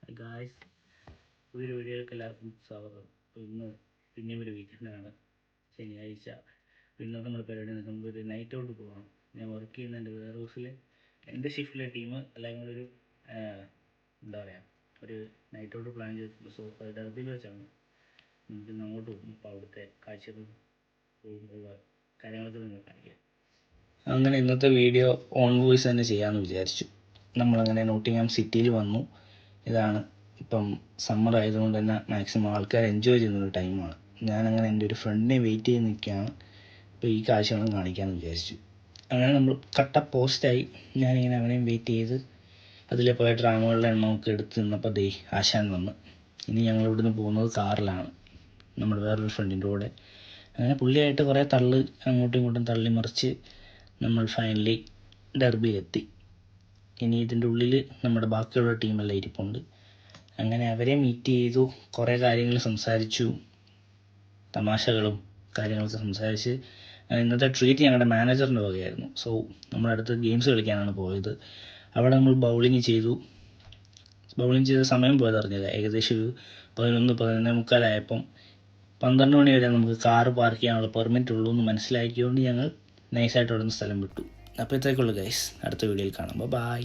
Guys, പുതിയൊരു വീഡിയോയിലേക്ക് എല്ലാവർക്കും സ്വാഗതം. ഇന്ന് പിന്നെയും ഒരു വീക്കെൻഡാണ്, ശനിയാഴ്ച. ഇന്നത്തെ നമ്മുടെ പരിപാടി നമുക്ക് ഒരു നൈറ്റ് ഔട്ട് പോകണം. ഞാൻ വർക്ക് ചെയ്യുന്ന എൻ്റെ വെയർ ഹൗസിൽ എൻ്റെ ഷിഫ്റ്റിലെ ടീം അല്ലെങ്കിൽ ഒരു എന്താ പറയുക, ഒരു നൈറ്റ് ഔട്ട് പ്ലാൻ ചെയ്തിട്ടുണ്ട്. സോ ഡെർബിയിൽ വെച്ചാണ് നമുക്ക് അങ്ങോട്ട് പോകും. അപ്പോൾ അവിടുത്തെ കാഴ്ചകളും കാര്യങ്ങളൊക്കെ നിങ്ങൾ കാണിക്കുക. അങ്ങനെ ഇന്നത്തെ വീഡിയോ ഓൺ വോയിസ് തന്നെ ചെയ്യാമെന്ന് വിചാരിച്ചു. നമ്മളങ്ങനെ നോട്ടിംഗ്ഹാം സിറ്റിയിൽ വന്നു. ഇതാണ് ഇപ്പം സമ്മർ ആയതുകൊണ്ട് തന്നെ മാക്സിമം ആൾക്കാർ എൻജോയ് ചെയ്യുന്നൊരു ടൈമാണ്. ഞാനങ്ങനെ എൻ്റെ ഒരു ഫ്രണ്ടിനെ വെയിറ്റ് ചെയ്ത് നിൽക്കുകയാണ്. ഇപ്പോൾ ഈ കാഴ്ചകളും കാണിക്കാമെന്ന് വിചാരിച്ചു. അങ്ങനെ നമ്മൾ കട്ട പോസ്റ്റായി. ഞാനിങ്ങനെ അവനെയും വെയിറ്റ് ചെയ്ത് അതിലെ പോയ ഡ്രാമകളുടെ എണ്ണമൊക്കെ എടുത്ത് നിന്നപ്പോൾ ആശാൻ വന്ന്. ഇനി ഞങ്ങൾ ഇവിടുന്ന് പോകുന്നത് കാറിലാണ്, നമ്മുടെ വേറൊരു ഫ്രണ്ടിൻ്റെ കൂടെ. അങ്ങനെ പുള്ളിയായിട്ട് കുറേ അങ്ങോട്ടും ഇങ്ങോട്ടും തള്ളിമറിച്ച് നമ്മൾ ഫൈനലി ഡെർബിയിലെത്തി. ഇനി ഇതിൻ്റെ ഉള്ളിൽ നമ്മുടെ ബാക്കിയുള്ള ടീമെല്ലാം ഇരിപ്പുണ്ട്. അങ്ങനെ അവരെ മീറ്റ് ചെയ്തു, കുറേ കാര്യങ്ങൾ സംസാരിച്ചു, തമാശകളും കാര്യങ്ങളൊക്കെ സംസാരിച്ച്. ഇന്നത്തെ ട്രീറ്റ് ഞങ്ങളുടെ മാനേജറിൻ്റെ വകയായിരുന്നു. സോ നമ്മുടെ അടുത്ത് ഗെയിംസ് കളിക്കാനാണ് പോയത്. അവിടെ നമ്മൾ ബൗളിങ് ചെയ്തു സമയം പോയത് അറിഞ്ഞില്ല. ഏകദേശം ഒരു 11-11:45 12 മണി വരെ നമുക്ക് കാറ് പാർക്ക് ചെയ്യാനുള്ള പെർമിറ്റ് ഉള്ളൂ എന്ന് മനസ്സിലാക്കിയതുകൊണ്ട് ഞങ്ങൾ നൈസായിട്ട് അവിടെ നിന്ന് സ്ഥലം വിട്ടു. അപ്പോൾ ഇത്രയൊക്കെയുള്ളൂ ഗൈസ്. അടുത്ത വീഡിയോയിൽ കാണാം. ബൈ.